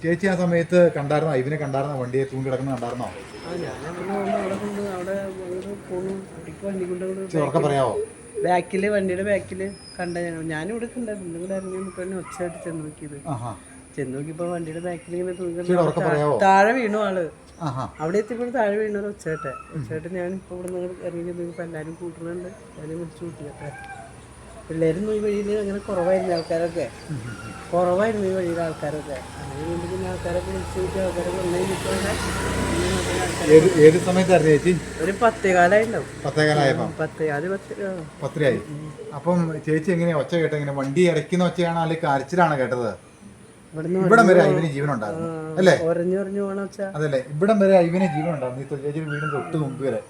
ചേച്ചി ആ സമയത്ത് കണ്ടായിരുന്നോ ഇവനെ കണ്ടായിരുന്നോ വണ്ടിയെ തൂങ്ങി കിടക്കുന്ന കണ്ടായിരുന്നോ? ഉറക്കെ പറയാവോ? വണ്ടിയുടെ ബാക്കില് കണ്ട ഞാനിവിടെ കണ്ടായിരുന്നു. ഇവിടെ ഇറങ്ങി നമുക്ക് ഒച്ചയായിട്ട് ചെന്ന് നോക്കിയത്. ചെന്ന് നോക്കിയപ്പോ വണ്ടിയുടെ ബാക്കിൽ ഇങ്ങനെ തൂങ്ങി താഴെ വീണു ആള്. അവിടെ എത്തിയപ്പോൾ താഴെ വീണത് ഒച്ചയായിട്ട് ഞാനിപ്പോ ഇവിടെ നിന്ന് ഇറങ്ങി ഇപ്പൊ എല്ലാരും കൂട്ടുന്നുണ്ട്. എല്ലാരും വിളിച്ചു കൂട്ടിയട്ടെ. പിള്ളേരൊന്നും ഈ വഴിയിൽ അങ്ങനെ കുറവായിരുന്നു. ആൾക്കാരൊക്കെ കുറവായിരുന്നു ഈ വഴിയിലെ ആൾക്കാരൊക്കെ. അങ്ങനെ പിന്നെ ആൾക്കാരൊക്കെ വിളിച്ചു കൂട്ടി. ആൾക്കാരൊക്കെ ഏത് സമയത്തായിരുന്നു ചേച്ചി? ഒരു 10:15 10:10 അപ്പം ചേച്ചി എങ്ങനെയാ ഒച്ച കേട്ട? എങ്ങനെ വണ്ടി ഇറക്കുന്ന ഒച്ചയാണോ അല്ലെങ്കിൽ കരച്ചിലാണോ കേട്ടത്? ഇവിടം വരെ ഐവിന് ജീവൻ ഉണ്ടായിരുന്നു അല്ലേ? അതല്ലേ, ഇവിടം വരെ ഐവിന് ജീവൻ ഉണ്ടായിരുന്നു. ഈ ചേച്ചിയുടെ വീടിന് തൊട്ട് മുമ്പ് വരെ.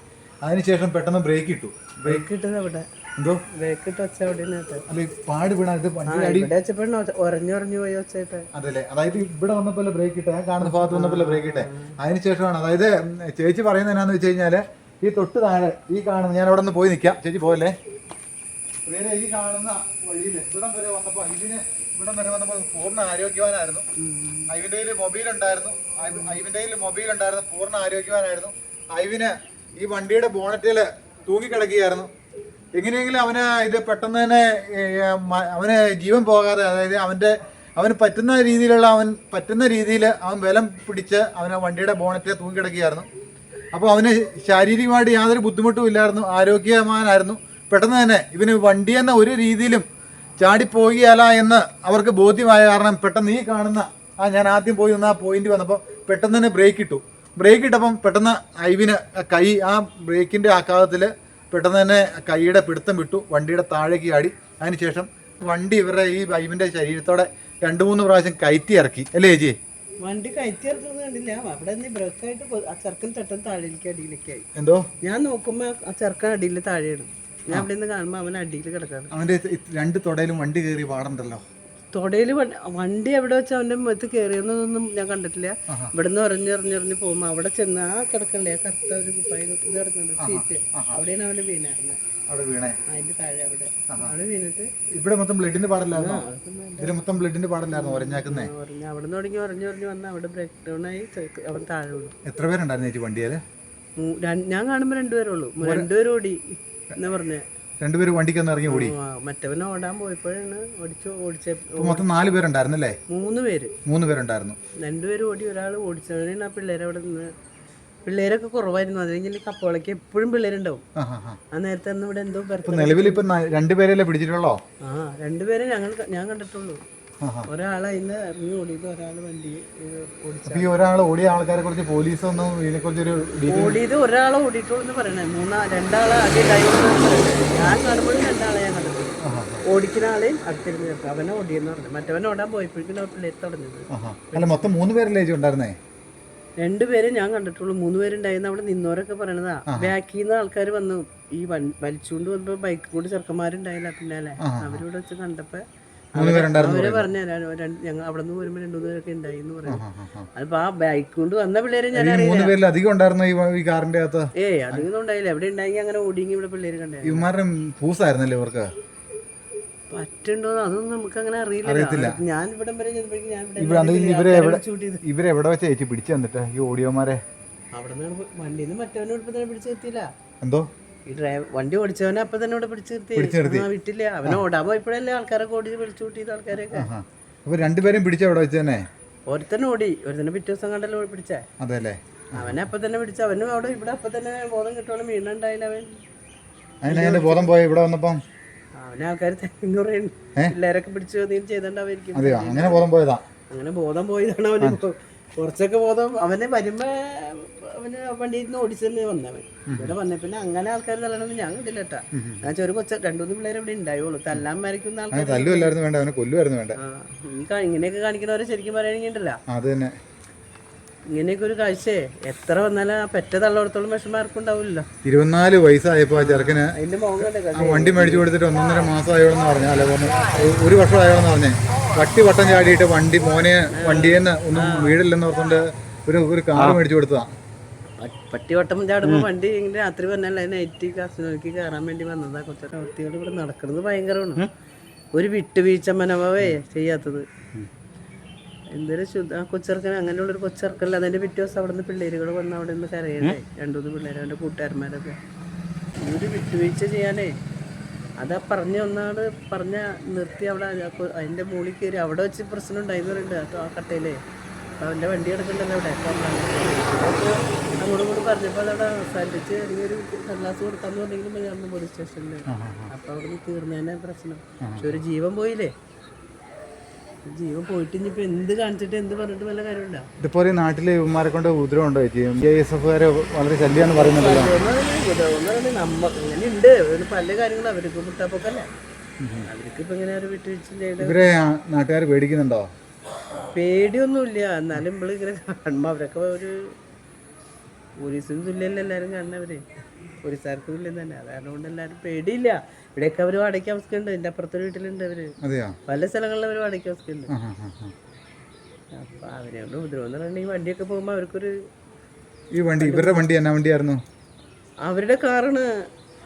അതിനുശേഷം പെട്ടെന്ന് ബ്രേക്ക് ഇട്ടു. ബ്രേക്ക് ഇട്ടത് അവിടെ എന്തോ ബ്രേക്ക് ഇട്ട് ഒച്ച അവിടെ അല്ലെ പാട് വീണ ഇത് ഒരഞ്ഞു പോയി ഒച്ചയിട്ട്. അതല്ലേ, അതായത് ഇവിടെ വന്നപ്പോലെ ബ്രേക്ക് ഇട്ടേ, കാണുന്ന ഭാഗത്ത് വന്നപ്പോലെ ബ്രേക്ക് ഇട്ടേ. അതിനുശേഷമാണ്, അതായത് ചേച്ചി പറയുന്നത് എന്നാന്ന് വെച്ച് കഴിഞ്ഞാല് ഈ തൊട്ട് താഴെ ഈ കാണുന്ന, ഞാൻ അവിടെ നിന്ന് പോയി നിൽക്കാം, ചേച്ചി പോയല്ലേ. ഈ കാണുന്ന വഴിയിൽ ഇവിടം വരെ വന്നപ്പോൾ ഇവിടം വരെ വന്നപ്പോൾ പൂർണ്ണ ആരോഗ്യവാനായിരുന്നു. ഐവിന്റെ മൊബൈൽ ഉണ്ടായിരുന്നു, പൂർണ്ണ ആരോഗ്യവാനായിരുന്നു. ഐവിന് ഈ വണ്ടിയുടെ ബോണറ്റില് തൂങ്ങിക്കിടക്കുകയായിരുന്നു. എങ്ങനെയെങ്കിലും ഇത് പെട്ടെന്ന് തന്നെ അവന് ജീവൻ പോകാതെ, അതായത് അവന് പറ്റുന്ന രീതിയിൽ അവൻ ബലം പിടിച്ച് അവന് വണ്ടിയുടെ ബോണറ്റിൽ തൂങ്ങിക്കിടക്കുകയായിരുന്നു. അപ്പോൾ അവന് ശാരീരികമായിട്ട് യാതൊരു ബുദ്ധിമുട്ടും ഇല്ലായിരുന്നു, ആരോഗ്യവാനായിരുന്നു. പെട്ടെന്ന് തന്നെ ഇവന് വണ്ടിയെന്ന ഒരു രീതിയിലും ചാടിപ്പോകുകയല്ല എന്ന് അവർക്ക് ബോധ്യമായ കാരണം പെട്ടെന്ന് ഈ കാണുന്ന ഞാൻ ആദ്യം പോയി നിന്ന് ആ പോയിന്റ് വന്നപ്പോൾ പെട്ടെന്ന് തന്നെ ബ്രേക്ക് ഇട്ടപ്പം പെട്ടെന്ന് ഐവിന് കൈ ആ ബ്രേക്കിൻ്റെ ആഘാതത്തിൽ പെട്ടെന്ന് തന്നെ കൈയുടെ പിടുത്തം വിട്ടു, വണ്ടിയുടെ താഴേക്ക് ചാടി. അതിനുശേഷം വണ്ടി ഇവരുടെ ഈ ഐവിൻ്റെ ശരീരത്തോടെ 2-3 പ്രാവശ്യം കയറ്റി ഇറക്കി അല്ലേ ചേച്ചി? വണ്ടി കയറ്റി ഇറക്കുന്നത് കണ്ടില്ല. അവിടെ ബ്രേക്കായിട്ട് ആ ചെറുക്കൻ തട്ടൻ താഴേക്ക് അടിയിലേക്കായി. എന്തോ ഞാൻ നോക്കുമ്പോ ആ ചെറുക്കൻ അടിയിൽ താഴെയാണ്. ഞാൻ അവിടെ നിന്ന് കാണുമ്പോ അവൻ അടിയിൽ കിടക്കാണ്. അവന്റെ 2 തൊടയിലും വണ്ടി കയറി പാടുണ്ടല്ലോ. തൊടയില് വണ്ടി എവിടെ വെച്ചാൽ അവന്റെ മുഖത്ത് കയറിയെന്നൊന്നും ഞാൻ കണ്ടിട്ടില്ല. ഇവിടുന്ന് ഒരഞ്ഞെറിഞ്ഞെറിഞ്ഞ് പോകുമ്പോ അവിടെ ചെന്ന് ആ കിടക്കണ്ടേ, ആ കറുത്ത ഒരു കുപ്പായി ഇത് കിടക്കുന്നുണ്ട് സീറ്റ്, അവിടെയാണ് അവന്റെ വീണായിരുന്നത്. അവിടെ വീണേ അതിന്റെ താഴെ അവിടെ വീണിട്ട് ഇവിടെ മൊത്തം ബ്ലഡിന്റെ പാടില്ലായിരുന്നോ? ഇതിന് മൊത്തം ബ്ലഡിന്റെ പാടില്ലായിരുന്നു ഒരഞ്ഞാക്കുന്നേ. അവിടെ നിന്ന് തുടങ്ങി ഒരഞ്ഞൊരഞ്ഞ് വന്ന് അവിടെ ബ്രേക്ക് ഡൗൺ ആയി അവിടെ താഴെ വീണു. എത്ര പേരുണ്ടായിരുന്നു ചേച്ചി വണ്ടിയില്? ഞാൻ കാണുമ്പോ 2 പേരുള്ളൂ. 2 പേര് ഓടി എന്നാ പറഞ്ഞേ. 2 പേര് വണ്ടിക്കൊന്ന് ഇറങ്ങി ഓടി. മറ്റവൻ ഓടാൻ പോയപ്പോഴാണ് ഓടിച്ച. മൊത്തം 4 പേരുണ്ടായിരുന്നല്ലേ? 3 പേരുണ്ടായിരുന്നു. 2 പേര് ഓടി, ഒരാൾ ഓടിച്ചവനാണ്. ആ പിള്ളേരെ അവിടെ നിന്ന് പിള്ളേരൊക്കെ കുറവായിരുന്നു. അതിനെങ്കിൽ കപ്പോളയ്ക്ക് എപ്പോഴും പിള്ളേരുണ്ടാവും. ആ നേരത്തെ അന്ന് ഇവിടെ എന്തോ നിലവിൽ ഇപ്പൊ 2 പേരല്ലേ പിടിച്ചിട്ടുള്ളോ? 2 പേരെ ഞാൻ കണ്ടിട്ടുള്ളൂ. ഒരാൾ അതിന് ഇറങ്ങി ഓടിയത്, ഒരാൾ വണ്ടി ഓടിച്ചു. ഈ ഒരാൾ ഓടിയ ആൾക്കാരെ കുറിച്ച് പോലീസ് ഒന്നും ഇതിനെക്കുറിച്ചൊരു ഓടിയത് ഒരാളെ ഓടിയിട്ടുള്ളൂ എന്ന് പറയണേ. 2-ആളെ ആദ്യം ഞാൻ കാണുമ്പോഴും 2 ആളെ ഞാൻ കണ്ടിട്ടുണ്ട്. ഓടിക്കുന്ന ആളെയും അടുത്തിരുന്ന് ചേർക്കും. അവനെ ഓടിയെന്ന് പറഞ്ഞു. മറ്റവൻ ഓടാൻ പോയപ്പോഴേക്കും പിള്ളേർ തുടങ്ങുന്നത്. അല്ല, മൊത്തം 3 പേരല്ലേ ഉണ്ടായിരുന്നേ? 2 പേരെ ഞാൻ കണ്ടിട്ടുള്ളൂ. 3 പേരുണ്ടായിരുന്നു. അവിടെ നിന്നവരൊക്കെ പറയണതാ. ബാക്കിൽ നിന്ന് ആൾക്കാർ വന്നു ഈ വലിച്ചുകൊണ്ട് വന്നപ്പോ ബൈക്ക് കൊണ്ട് ചെറുക്കന്മാരുണ്ടായില്ല പിന്നാലെ. അവരോട് വെച്ച് കണ്ടപ്പോ അവര് പറഞ്ഞു ഞങ്ങൾ അവിടെ നിന്ന് വരുമ്പോ 2-3 പേരൊക്കെ ഉണ്ടായി എന്ന് പറഞ്ഞു. അതിപ്പോ ആ ബൈക്ക് കൊണ്ട് വന്ന പിള്ളേരെ ഞാൻ അറിയില്ല. അധികം ഉണ്ടായിരുന്നു ഈ കാറിന്റെ അകത്ത്. അധികം ഉണ്ടായില്ല. എവിടെ ഉണ്ടായി അങ്ങനെ ഓടിയെങ്കിൽ ഇവിടെ പിള്ളേര് കണ്ടായിരുന്നല്ലേ ഇവർക്ക് പറ്റുണ്ടോ അതൊന്നും നമുക്ക് അങ്ങനെ അറിയില്ല. ഞാൻ ഇവിടം വരെ ഇവരെവിടെ വെച്ചാ ചേച്ചി പിടിച്ചു തന്നിട്ട് ഈ ഓഡിയോമാരെ? അവിടെ നിന്ന് വണ്ടിയിൽ നിന്ന് മറ്റവനെ പിടിച്ചു നിർത്തിയില്ല. എന്തോ ഈ വണ്ടി ഓടിച്ചവനെ അപ്പൊ തന്നെ ഇവിടെ പിടിച്ചു നിർത്തി വിട്ടില്ല. അവനെ ഓടാൻ പോയപ്പോഴല്ലേ ആൾക്കാരൊക്കെ ഓടി വിളിച്ചു കൂട്ടിയത് ആൾക്കാരൊക്കെ. അപ്പൊ 2 പേരും പിടിച്ച എവിടെ വെച്ച് തന്നെ? ഒരുത്തന്നെ ഓടി, ഒരുത്തന്നെ പിറ്റേ ദിവസം കണ്ടല്ലോ പിടിച്ചേ. അതെല്ലേ, അവനെ അപ്പൊ തന്നെ പിടിച്ച. അവനും അവിടെ ഇവിടെ അപ്പൊ തന്നെ ബോധം കിട്ടോളം വീണുണ്ടായില്ല അവൻ. അതിനെ ബോധം പോയ ഇവിടെ വന്നപ്പം അവനെ ആൾക്കാർ പിള്ളേരൊക്കെ പിടിച്ചു ചെയ്തോണ്ടാവായിരിക്കും. അങ്ങനെ ബോധം പോയതാ. അങ്ങനെ ബോധം പോയതാണ് അവന്. കുറച്ചൊക്കെ ബോധം അവനെ വരുമ്പോ അവന് വണ്ടിയിൽ നിന്ന് ഓടിച്ചു തന്നെ വന്നവൻ. ഇവിടെ വന്ന പിന്നെ അങ്ങനെ ആൾക്കാർ തല്ലണമെന്ന് ഞാൻ കണ്ടില്ല കേട്ടാ. ഞാൻ ചെറു 2-3 പിള്ളേർ ഇവിടെ ഉണ്ടായുള്ളൂ. തല്ലാൻ മരിക്കുന്ന ആൾക്കാർ ഇങ്ങനെയൊക്കെ കാണിക്കുന്നവരെ ശരിക്കും പറയുകയാണെങ്കിൽ ഉണ്ടല്ലോ, ഇങ്ങനെയൊക്കെ ഒരു കാഴ്ച എത്ര വന്നാലും ആ പെറ്റ തള്ളോടത്തോളം വിഷമം ആർക്കും ഉണ്ടാവില്ലല്ലോ. 24 വയസ്സായപ്പോ ആ ചെറുക്കന് അതിന്റെ മോഹം വണ്ടി മേടിച്ചു കൊടുത്തിട്ട് 1.5 മാസം ആയോന്ന് പറഞ്ഞാൽ 1 വർഷം ആയോന്ന് പറഞ്ഞേ. വട്ടം ചാടിയിട്ട് വണ്ടിയെന്ന് ഒന്നും വീടില്ലെന്ന് ഓർത്തോണ്ട് ഒരു കാർ മേടിച്ചു കൊടുത്തതാ. പട്ടിവട്ടം ചാടുമ്പോ വണ്ടി ഇങ്ങനെ രാത്രി പറഞ്ഞാൽ നൈറ്റ് കാസിനോക്ക് കയറാൻ വേണ്ടി വന്നതാ. കുറച്ച് പ്രവൃത്തികൾ ഇവിടെ നടക്കുന്നത് ഭയങ്കരമാണ്. ഒരു വിട്ടുവീഴ്ച മനോഭാവേ ചെയ്യാത്തത്. എന്തൊരു ശുദ്ധ ആ കൊച്ചിറക്കൻ അങ്ങനെയുള്ളൊരു കൊച്ചിറക്കല്ല. അതിൻ്റെ പിറ്റേ ദിവസം അവിടെ നിന്ന് പിള്ളേരുകൾ വന്ന് അവിടെ നിന്ന് കരയണ്ടേ, 2-3 പിള്ളേർ അവൻ്റെ കൂട്ടുകാരന്മാരൊക്കെ. ഒരു വിട്ടുവീഴ്ച ചെയ്യാനേ, അതാ പറഞ്ഞ ഒന്നാട് പറഞ്ഞ നിർത്തി അവിടെ അതിൻ്റെ മുകളിൽ കയറി അവിടെ വെച്ച് പ്രശ്നം ഉണ്ടായിന്ന് പറയുന്നുണ്ട്. ആ കട്ടയിലേ അവൻ്റെ വണ്ടി കിടക്കണ്ടല്ലോ അവിടെ. അങ്ങോട്ടും ഇങ്ങോട്ട് പറഞ്ഞപ്പോൾ അതവിടെ അവസാനിപ്പിച്ച് അല്ലെങ്കിൽ ഒരു കടലാസ് കൊടുക്കാന്ന് പറഞ്ഞെങ്കിലും ഞാൻ പോലീസ് സ്റ്റേഷനിൽ. അപ്പോൾ അവിടെ നിന്ന് തീർന്നതിൻ്റെ പ്രശ്നം. പക്ഷെ ഒരു ജീവൻ പോയില്ലേ, ജീവൻ പോയിട്ട് ഇനിയിപ്പോൾ എന്ത് കാണിച്ചിട്ട് എന്ത് പറഞ്ഞിട്ട് വല്ല കാര്യമില്ല. ഇതുപോലെ നാട്ടിലെ ഇവന്മാരെ കൊണ്ട് ഉപദ്രവം ഉണ്ടോ ചേച്ചി? BISF-കാര് വളരെ ശല്യമാണെന്ന് പറയുന്നുണ്ടല്ലോ. അങ്ങനെയുണ്ട് പല കാര്യങ്ങളും. അവർക്ക് മുട്ടാപ്പൊക്കല്ലേ, അവർക്ക് ഇപ്പം ഇങ്ങനെ ഒരു വിട്ടുവീഴ്ച ചെയ്ത് ഇവരെ നാട്ടുകാർ പേടിക്കുന്നുണ്ടോ? പേടിയൊന്നുമില്ല. എന്നാലും ഇങ്ങനെ കാണുമ്പോൾ അവരൊക്കെ ഒരു പോലീസിന് തുല്യല്ല എല്ലാവരും കാണുന്നവര്, പോലീസുകാർക്ക് തുല്യം തന്നെ. അതുകൊണ്ട് എല്ലാവരും പേടിയില്ല. ഇവിടെയൊക്കെ അവർ വാടകയ്ക്ക് താമസിക്കുന്നുണ്ട്. എൻ്റെ അപ്പുറത്തൊരു വീട്ടിലുണ്ട് അവര്. പല സ്ഥലങ്ങളിലും അവർ വാടകയ്ക്ക് താമസിക്കുന്നുണ്ട്. അപ്പൊ അവരെയോട് ഉപദ്രവം എന്ന് പറഞ്ഞിട്ടുണ്ടെങ്കിൽ വണ്ടിയൊക്കെ പോകുമ്പോൾ അവർക്കൊരു ഈ വണ്ടി ഇവരുടെ വണ്ടി എന്നാ വണ്ടിയായിരുന്നു? അവരുടെ കാറാണ്.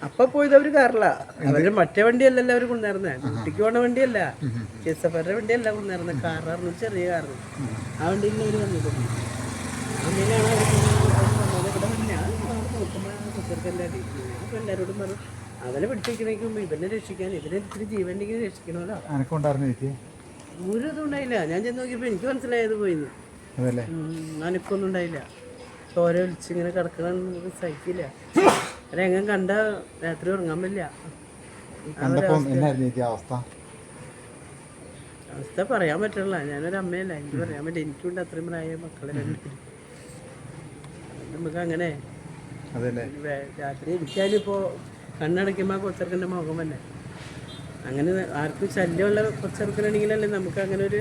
അപ്പൊ പോയത് അവര് കാറില്ല. അവരുടെ മറ്റേ വണ്ടിയല്ലല്ലോ അവര് കൊണ്ടുവരുന്നേ, കുട്ടിക്ക് പോണ വണ്ടിയല്ല, കേസഫരുടെ വണ്ടിയല്ല കൊണ്ടുവരുന്ന. കാറായിരുന്നു, ചെറിയ കാറ്. ആ വണ്ടിയിൽ അവര് വന്നിട്ടുണ്ട്. അങ്ങനെയാണ് അപ്പൊ എല്ലാരോടും പറഞ്ഞു അവനെ പിടിച്ചിരിക്കണേക്കും ഇവനെ രക്ഷിക്കാൻ, ഇവനെ ഇത്തിരി ജീവനെങ്കിലും രക്ഷിക്കണമല്ലോ. ഒരു ഇതും ഉണ്ടായില്ല. ഞാൻ ചെന്ന് നോക്കിയപ്പോ എനിക്ക് മനസ്സിലായത് പോയിന്ന്. അനക്കൊന്നും ഉണ്ടായില്ല. ചോര ഒലിച്ചിങ്ങനെ കിടക്കണം സഹിക്കില്ല. രംഗം കണ്ട രാത്രി ഉറങ്ങാൻ പറ്റില്ല. അവസ്ഥ പറയാൻ പറ്റില്ല. ഞാനൊരു അമ്മയല്ല, എനിക്ക് പറയാൻ പറ്റില്ല. എനിക്കുണ്ട് അത്രയും പ്രായ മക്കളെ. നമുക്ക് അങ്ങനെ രാത്രി ഇരിക്കാനിപ്പോ കണ്ണടയ്ക്കുമ്പോ ആ കൊച്ചിറക്കൻ്റെ മുഖം തന്നെ. അങ്ങനെ ആർക്കും ശല്യമുള്ള കൊച്ചിറക്കനാണെങ്കിലല്ലേ നമുക്ക് അങ്ങനെ ഒരു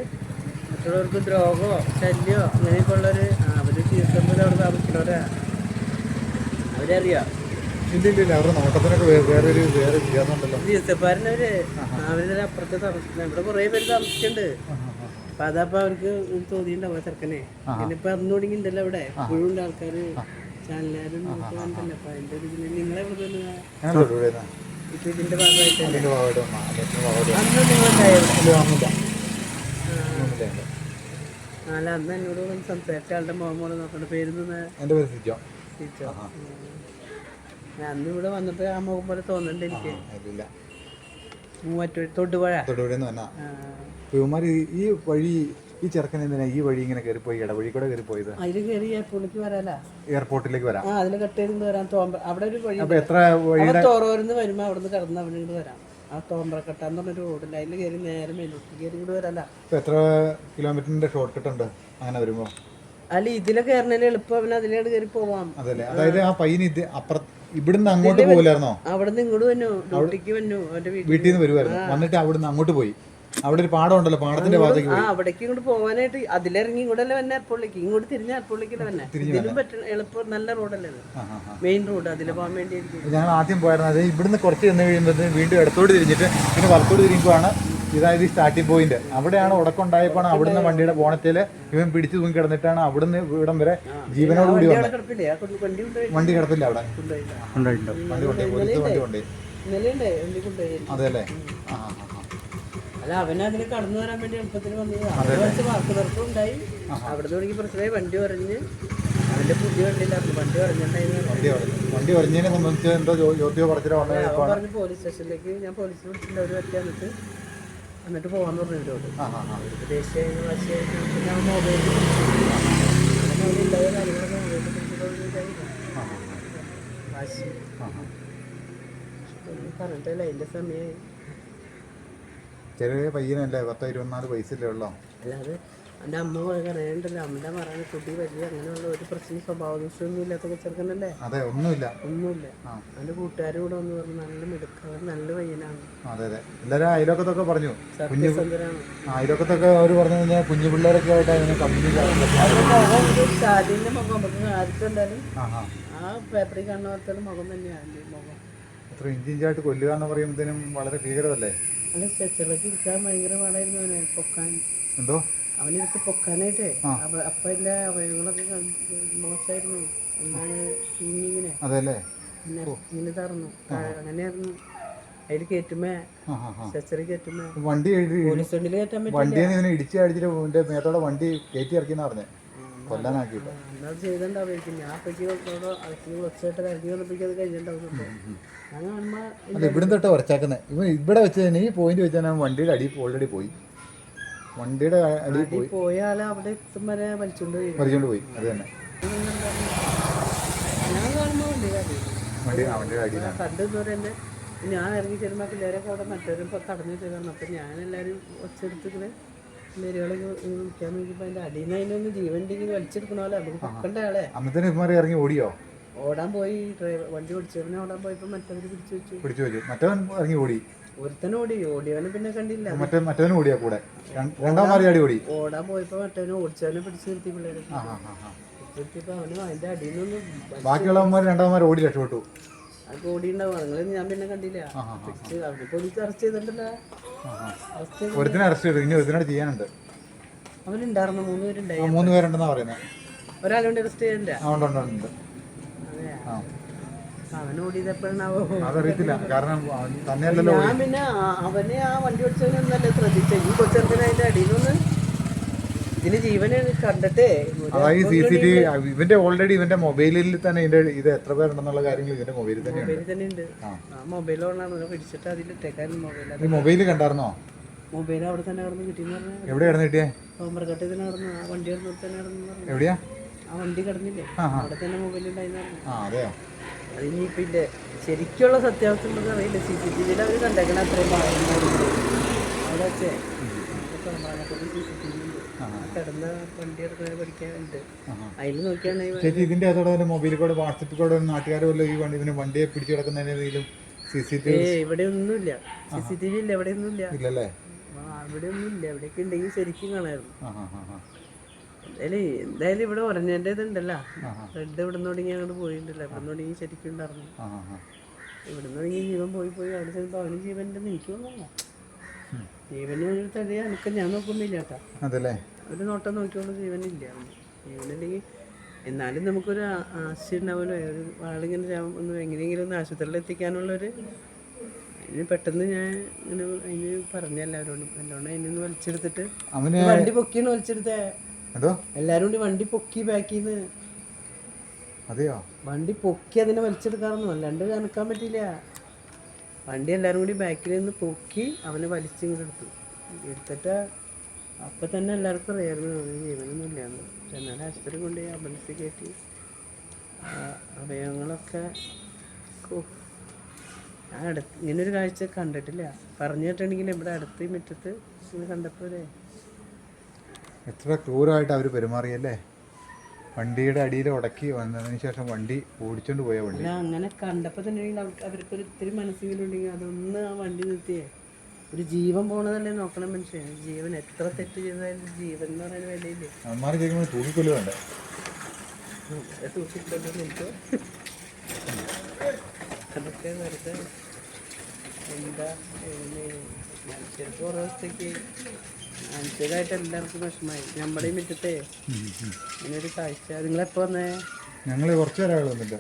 മറ്റുള്ളവർക്ക് ദ്രോഹമോ ശല്യമോ അങ്ങനെയൊക്കെ ഉള്ളൊരു അവര് തീർച്ചയായും അവിടെ താമസിക്കുന്നവരാ, അവരറിയാം. ദിവസപ്പാരനവര് അവരുടെ അപ്പുറത്ത് താമസിക്കുന്നത്. ഇവിടെ കുറെ പേര് താമസിക്കുന്നുണ്ട്. അപ്പൊ അതപ്പോ അവർക്ക് തോന്നിയിട്ടുണ്ടാവും ചെറുക്കനെ. പിന്നിപ്പൊ അന്ന് തുടങ്ങിണ്ടല്ലോ ഇവിടെ എപ്പോഴും ആൾക്കാര് ചാനലുകാരും കണ്ടല്ലോ. അപ്പൊ അതിന്റെ ഒരു നിങ്ങളെവിടെ ഇതിന്റെ ഭാഗമായിട്ട് അന്ന് നിങ്ങളുണ്ടായിരുന്നു. അല്ല അന്ന് എന്നോട് സംസാരിച്ച ആളുടെ മോളെ നോക്കണ്ട പേര് സിജോ. അന്ന് ഇവിടെ വന്നപ്പോ ആ മുഖം പോലെ തോന്നുന്നുണ്ട് എനിക്ക്. തൊടുപുഴ ഈ വഴി ഈ ചെറുക്കൻ എന്തിനാ ഈ വഴി ഇങ്ങനെ കയറിപ്പോയി, ഇടവഴി കൂടെ കയറിപ്പോയത്? അതിൽ കയറി എയർപോർട്ടിലേക്ക് വരാല, എയർപോർട്ടിലേക്ക് വരാം. അതിൽ കട്ട് ചെയ്ത് വരാൻ അവിടെ ഒരു വഴി. എത്ര വഴി തോറോരുന്ന് വരുമ്പോ അവിടെ നിന്ന് കടന്ന് അവിടെ ഇങ്ങോട്ട് വരാം. ആ തോമ്പ്രക്കട്ടാന്ന് പറഞ്ഞൊരു റോഡില്ല, അതിൽ കയറി നേരെ മേലോട്ട് കയറി ഇങ്ങോട്ട് വരാല. എത്ര കിലോമീറ്ററിന്റെ ഷോർട്ട് കട്ട് ഉണ്ട് അങ്ങനെ വരുമ്പോ? അല്ല ഇതിലെ കയറുന്നതിന് എളുപ്പം അവന് അതിലേക്ക് കയറി പോവാം. അതല്ലേ, അതായത് ആ പയ്യന് ഇവിടുന്ന് അങ്ങോട്ട് പോകില്ലായിരുന്നോ? അവിടുന്ന് ഇങ്ങോട്ട് വന്നു, ഡ്യൂട്ടിക്ക് വന്നു, അവന്റെ വീട്ടിൽ നിന്ന് വരുമായിരുന്നു. വന്നിട്ട് അവിടുന്ന് അങ്ങോട്ട് പോയി. അവിടെ ഒരു പാടം ഉണ്ടല്ലോ, പാടത്തിന്റെ ഭാഗത്തേക്ക് പോയി. അവിടേക്ക് ഇങ്ങോട്ട് പോകാനായിട്ട് അതിലിറങ്ങി ഇങ്ങോട്ടല്ലേ വന്നെ, എയർപോർട്ടിലേക്ക് ഇങ്ങോട്ട് തിരിഞ്ഞ എയർപോർട്ടിലേക്ക് വന്നെ. ഇതിലും പറ്റും എളുപ്പം, നല്ല റോഡല്ലേ മെയിൻ റോഡ്, അതിൽ പോകാൻ വേണ്ടി. ഞങ്ങൾ ആദ്യം പോയിരുന്നു. അത് ഇവിടുന്ന് കുറച്ച് ചെന്ന് കഴിയുമ്പോൾ വീണ്ടും ഇടത്തോട്ട് തിരിഞ്ഞിട്ട് പിന്നെ വലത്തോട്ട് തിരിയുമ്പോഴാണ് ഇതായത് ഈ സ്റ്റാർട്ടിംഗ് പോയിന്റ്. അവിടെയാണ് ഉടക്കുണ്ടായപ്പോൾ അവിടുന്ന് വണ്ടിയുടെ ബോണറ്റിൽ ഇവൻ പിടിച്ചു തൂങ്ങി കിടന്നിട്ടാണ് അവിടുന്ന് ഇവിടം വരെ ജീവനോടുകൂടി വണ്ടി കിടപ്പില്ല അവിടെ. അതെല്ലേ. അല്ല അവനതിന് കടന്നു വരാൻ വേണ്ടി എളുപ്പത്തിന് വന്നത്. കുറച്ച് വാക്ക് തർക്കം ഉണ്ടായി. അവിടെ തുടങ്ങി പ്രശ്നമായി. വണ്ടി പറഞ്ഞ് അവന്റെ പുതിയ വണ്ടിയില്ലായിരുന്നു, വണ്ടി പറഞ്ഞിട്ടുണ്ടായിരുന്നു. വണ്ടി പറഞ്ഞതിനെ സംബന്ധിച്ച് എന്തോ പറഞ്ഞു പോലീസ് സ്റ്റേഷനിലേക്ക്. ഞാൻ പോലീസിൽ വിളിച്ചിട്ടുണ്ട്. അവർ പറ്റി എന്നിട്ട് പോകാന്ന് പറഞ്ഞു ഇവരോട്. ദേശീയ വാശിയായിട്ട് ഞാൻ മൊബൈലിൽ ഉണ്ടായ കാര്യങ്ങളൊക്കെ മൊബൈലിൽ വാശി പറഞ്ഞിട്ടല്ല. അതിന്റെ സമയമായി. ചെറിയ പയ്യനല്ലേ, 10-24 വയസ്സല്ലേ ഉള്ളോ? അല്ലാതെ എൻ്റെ അമ്മ പറയണ്ടല്ലോ, അമ്മയുടെ മറാണ് കുട്ടി വലിയ അങ്ങനെയുള്ള ഒരു പ്രശ്നം സ്വഭാവദോഷമൊന്നും ഇല്ലാത്ത ചെറുക്കനല്ലേ. അതെ, ഒന്നുമില്ല. അവൻ്റെ കൂട്ടുകാരും കൂടെ ഒന്ന് പറഞ്ഞു നല്ല മിടുക്കവൻ, നല്ല പയ്യനാണ്. അതെ അതെ, എല്ലാവരും അയലോക്കത്തൊക്കെ പറഞ്ഞു. സത്യസന്ധരാണ്. അയലോക്കത്തൊക്കെ അവർ പറഞ്ഞു കഴിഞ്ഞാൽ കുഞ്ഞു പിള്ളേരൊക്കെ ആയിട്ട് അതിനെ കമ്മ്യൂണിറ്റി സ്റ്റാലിൻ്റെ മുഖം നമുക്ക് ആർക്കുണ്ടാലും ആ പേപ്പറിൽ കാണുന്ന വാർത്തയുടെ മുഖം തന്നെയാണ് മുഖം. അത്ര ഇഞ്ചിഞ്ചായിട്ട് കൊല്ലുക എന്ന് പറയുമ്പോഴത്തേനും വളരെ ഭീകരമല്ലേ? അല്ല, സ്റ്റെച്ചിലൊക്കെ ഇരിക്കാൻ ഭയങ്കര പാടായിരുന്നു അവനെ പൊക്കാൻ. എന്തോ അവനെടുത്ത് പൊക്കാനായിട്ടേ. അപ്പൊ എന്റെ അവയവങ്ങളൊക്കെ മോശമായിരുന്നു. എന്താണ് ഇങ്ങനെ അതല്ലേ, ഇങ്ങനെ തറന്നു അങ്ങനെയായിരുന്നു. അതിൽ കയറ്റുമേ ആ ആ ആ സ്ട്രെച്ചറിൽ കയറ്റുമേ വണ്ടി പോലീസ് വണ്ടിയിൽ കയറ്റാൻ പറ്റും. വണ്ടിയിൽ നിന്ന് ഇവനെ ഇടിച്ച് അടിച്ചിട്ട് എൻ്റെ മേത്തോടെ വണ്ടി കയറ്റി ഇറക്കിയെന്ന് പറഞ്ഞേ കൊല്ലാനാക്കിയിട്ട്. എന്താ ചെയ്തിട്ടുണ്ടാവും. ഞാൻ അപ്പേക്ക് അവിടെ അടുത്ത് കുറച്ചായിട്ട് ഇറങ്ങി വന്നപ്പോഴേക്കും അത് കഴിഞ്ഞിട്ടുണ്ടാവും. ഞാൻ കാണുമ്പോൾ അല്ല ഇവിടുന്ന് തൊട്ട് ഉറച്ചാക്കുന്നത് ഇവൻ ഇവിടെ വെച്ച് തന്നെ ഈ പോയിന്റ് വെച്ച് തന്നെ വണ്ടിയുടെ അടി ഓൾറെഡി പോയി. വണ്ടിയുടെ അടി പോയി പോയാൽ അവിടെ എത്തും വരെ വലിച്ചുകൊണ്ട് പോയി. മറിച്ചുകൊണ്ട് പോയി. അത് തന്നെ ഞാൻ കാണുമ്പോൾ വണ്ടിയുടെ അടിയിലാണ്. കണ്ടെന്ന് തന്നെ ഞാൻ ഇറങ്ങി ചെല്ലുമ്പോൾ പിള്ളേരൊക്കെ അവിടെ മറ്റവരും തടഞ്ഞു തരണം. അപ്പം ഞാനെല്ലാവരും ഒച്ചെടുത്തിങ്ങനെ പിള്ളേരുകളൊക്കെ വിളിക്കാൻ നോക്കിയപ്പോൾ അതിൻ്റെ അടിയിൽ നിന്ന് അതിനൊന്ന് ജീവൻ ഉണ്ടെങ്കിൽ വലിച്ചെടുക്കണമല്ലോ. നമുക്ക് പൊക്കണ്ട ആളെ അന്നത്തേന് ഇവന്മാർ ഇറങ്ങി ഓടിയോ? ഓടാൻ പോയി. വണ്ടി ഓടിച്ചവനെ ഓടാൻ പോയപ്പോൾ മറ്റവർ പിടിച്ചു വെച്ചു. മറ്റവൻ ഇറങ്ങി ഓടി. ഒരുത്തനും ഓടിയവനെ പിന്നെ കണ്ടില്ല. മറ്റവൻ ഓടിയാ കൂടെ രണ്ടാം ചാടി ഓടി. ഓടാൻ പോയപ്പോൾ മറ്റവനെ ഓടിച്ചവനെ പിടിച്ചു നിർത്തി പിള്ളേരെ നിർത്തിയപ്പോൾ അവന് അതിൻ്റെ അടിയിൽ നിന്നൊന്നും ബാക്കിയുള്ളവന്മാർ രണ്ടാമന്മാർ ഓടി രക്ഷപ്പെട്ടു. അത് ഓടിയുണ്ടാവും. നിങ്ങൾ ഞാൻ പിന്നെ കണ്ടില്ല. പിടിച്ച് അവിടെ പോലീസ് അറസ്റ്റ് ചെയ്തിട്ടുണ്ടല്ലോ. ഒരുത്തിനെ അറസ്റ്റ് ചെയ്തു. ഇനി ഒരുത്തിനോട് ചെയ്യാനുണ്ട്. അവനുണ്ടായിരുന്നു 3 പേരുണ്ടായി. 3 പേരുണ്ടെന്നാ പറയുന്നത്. ഒരാളുകൊണ്ട് അറസ്റ്റ് ചെയ്തില്ല. ഉണ്ട്. അവൻ ഓടിയത് എപ്പോഴാണാവോ അതറിയത്തില്ല. കാരണം തന്നെയല്ലല്ലോ. ഞാൻ പിന്നെ അവനെ ആ വണ്ടി ഓടിച്ചവനൊന്നല്ലേ ശ്രദ്ധിച്ചത്. ഈ കൊച്ചെടുത്തിന് അതിന്റെ അടിയിൽ നിന്ന് ഇതിന് ജീവനെ കണ്ടിട്ടേ. അതായത് CCTV ഇവന്റെ ഓൾറെഡി ഇവന്റെ മൊബൈലിൽ തന്നെ ഇത് എത്ര പേരുണ്ടെന്നുള്ള കാര്യങ്ങൾ ഇവന്റെ മൊബൈലിൽ തന്നെ ഉണ്ട്. ആ മൊബൈൽ ഓണാണ് പിടിച്ചിട്ട് അതിലിട്ടേക്കാൻ മൊബൈൽ. ഈ മൊബൈൽ കണ്ടായിരുന്നോ? മൊബൈൽ അവിടെ തന്നെ കിടന്ന് കിട്ടിയെന്ന് പറഞ്ഞു. എവിടെയായിരുന്നു കിട്ടിയേ? തോമർക്കട്ടി തന്നെ കിടന്നു. ആ വണ്ടി കിടന്നു തന്നെ കിടന്നു. എവിടെയാ ആ വണ്ടി കിടന്നില്ലേ അവിടെ തന്നെ മൊബൈൽ ഉണ്ടായിരുന്നു. അതെയോ? അതിനിപ്പോ ഇല്ല ശരിക്കുള്ള സത്യാവസ്ഥ ഉണ്ടെന്ന് അറിയില്ല. CCTVയിൽ അവർ കണ്ടേക്കണം അത്രയും അവിടെ വെച്ചേ CCTV കിടന്ന വണ്ടി എടുക്കാൻ പഠിക്കാനുണ്ട്. അതിൽ നോക്കിയാണെങ്കിൽ ചേച്ചി ഇതിന്റെ അതോടെ മൊബൈലിൽ കൂടെ വാട്സപ്പിൽ കൂടെ നാട്ടുകാരോ ഈ വണ്ടി ഇവന് വണ്ടിയെ പിടിച്ചു കിടക്കുന്നതിനും CCTV ഇവിടെ ഒന്നുമില്ല. CCTV ഇല്ല ഇവിടെ ഒന്നുമില്ല. ഇല്ലല്ലേ? ഇവിടെ ഒന്നുമില്ല. ഇവിടെയൊക്കെ ഉണ്ടെങ്കിൽ ശരിക്കും കാണായിരുന്നു. എന്തായാലും ഇവിടെ ഉറഞ്ഞതിൻ്റെ ഇതുണ്ടല്ലോ. റെഡ് ഇവിടെ നിന്ന് തുടങ്ങി അങ്ങോട്ട് പോയിട്ടുണ്ടല്ലോ. ഇവിടെ നിന്ന് തുടങ്ങി ശരിക്കും ഉണ്ടായിരുന്നു. ഇവിടെ നിന്ന് തുടങ്ങി ജീവൻ പോയി അവിടെ ചെന്നപ്പോൾ അവന് ജീവൻ ഉണ്ടെന്ന് എനിക്ക് തോന്നുന്നു. ജീവന് ഒരു തടിയാ എനിക്ക് ഞാൻ നോക്കുന്നില്ല കേട്ടോ. അതല്ലേ ഒരു നോട്ടം നോക്കിയോണ്ട് ജീവനില്ല. ജീവനുണ്ടെങ്കിൽ എന്നാലും നമുക്കൊരു ആശയം ഉണ്ടാവുമല്ലോ. ഒരു ആളിങ്ങനെ ഒന്ന് എങ്ങനെയെങ്കിലും ഒന്ന് ആശുപത്രിയിൽ എത്തിക്കാനുള്ളൊരു അതിന് പെട്ടെന്ന് ഞാൻ ഇങ്ങനെ അതിന് പറഞ്ഞ എല്ലാവരോടും നല്ലോണം അതിനൊന്ന് വലിച്ചെടുത്തിട്ട് വണ്ടി പൊക്കിയാണ് വലിച്ചെടുത്തേ. എല്ലാരും കൂടി വണ്ടി പൊക്കി ബാക്കിന്ന്. അതെയോ? വണ്ടി പൊക്കി അതിനെ വലിച്ചെടുക്കാറൊന്നും അല്ലാണ്ട് കണക്കാൻ പറ്റില്ല. വണ്ടി എല്ലാവരും കൂടി ബാക്കിൽ നിന്ന് പൊക്കി അവനെ വലിച്ചിങ്ങനെ എടുത്തിട്ട് അപ്പം തന്നെ എല്ലാവർക്കും അറിയായിരുന്നു അവന് ജീവനൊന്നും ഇല്ലാന്ന്. എന്നാൽ ആശുപത്രി കൊണ്ടുപോയി ആംബുലൻസിൽ കയറ്റി അവയവങ്ങളൊക്കെ ഞാൻ ഇങ്ങനൊരു കാഴ്ച കണ്ടിട്ടില്ല. പറഞ്ഞു കേട്ടിട്ടുണ്ടെങ്കിൽ ഇവിടെ അടുത്ത് മുറ്റത്ത് ഇങ്ങനെ കണ്ടപ്പോഴേ എത്ര ക്രൂരമായിട്ട് അവർ പെരുമാറിയല്ലേ. വണ്ടിയുടെ അടിയിൽ ഉടക്കി വന്നതിന് ശേഷം വണ്ടി ഓടിച്ചോണ്ട് പോയ വണ്ടി. അങ്ങനെ കണ്ടപ്പോൾ തന്നെ അവർക്ക് ഒരു ഇത്തിരി മനസ്സിലുണ്ടെങ്കിൽ അതൊന്ന് ആ വണ്ടി നിർത്തിയേ. ഒരു ജീവൻ പോണതല്ലേ നോക്കണം മനുഷ്യൻ. ജീവൻ എത്ര തെറ്റ് ചെയ്താലും ജീവൻ എന്ന് പറയുന്ന വിലയില്ലേ. അമ്മമാർ ചെയ്യുമ്പോൾ തൂക്കിക്കൊല്ലുന്നുണ്ട്. തൂക്കിക്കൊല്ലുന്നു എനിക്ക് അതൊക്കെ വെറുതെ എന്താ മനുഷ്യർക്ക് ഓരോ ദിവസത്തേക്ക് മാനസികമായിട്ട് എല്ലാവർക്കും വിഷമമായി. നമ്മുടെ ഈ മുറ്റത്തെ ഇങ്ങനൊരു കാഴ്ച. നിങ്ങളെപ്പോ വന്നേ? ഞങ്ങൾ കുറച്ചു നേരം വന്നിട്ട്